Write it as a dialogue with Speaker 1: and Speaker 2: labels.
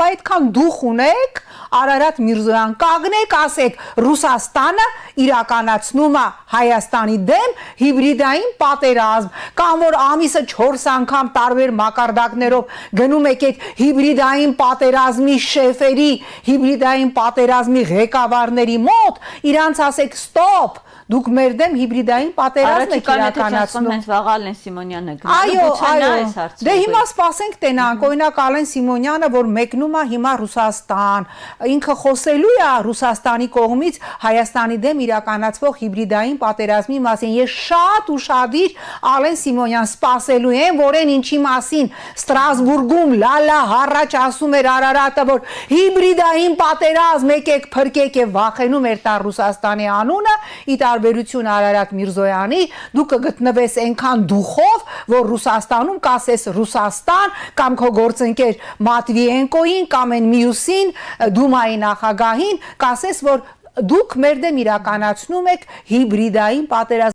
Speaker 1: բա այդքան դուխ ունեք, Արարատ Միրզոյան, կանգնեք, ասեք, Ռուսաստանը իրականացնում է Հայաստանի դեմ հիբրիդային պատերազմ, կամ որ ամիսը 4 անգամ տարբեր մակարդակներով գնում եք այդ հիբրիդային պատերազմի շեֆերի, հիբրիդային պատերազմի ղեկավարների մոտ, իրանց ասեք ստոպ, դուք մեր դեմ հիբրիդային պատերազմ եք իրականացնում։
Speaker 2: Հենց վաղ Ալեն Սիմոնյանը
Speaker 1: Այո, դե հիմա սպասենք տենանք, օրինակ Ալեն Սիմոնյանը, որ մեկնում է հիմա Ռուսաստան, ինքը խոսելու է Ռուսաստանի կողմից Հայաստանի դեմ իրականացվող հիբրիդային պատերազմի մասին։ Ես շատ ուշադիր Ալեն Սիմոնյան սպասելու եմ, որ այն ինչի մասին Ստրասբուրգում լալա հառաչ ասում էր Արարատը, որ հիբրիդային պատերազմ եկեք փրկեք եւ վախենում էր տա Ռուսաստանի անունը, ի տարբերություն Արարատ Միրզոյանի, դու կգտնվես այնքան դուխով, որ Ռուսաստանում կասես Ռուսաստան կամ քո գործընկեր Մատվիենկոին կամ այն մյուսին Դումայի նախագահին կասես, որ դուք մեր դեմ իրականացնում եք հիբրիդային պատերազմ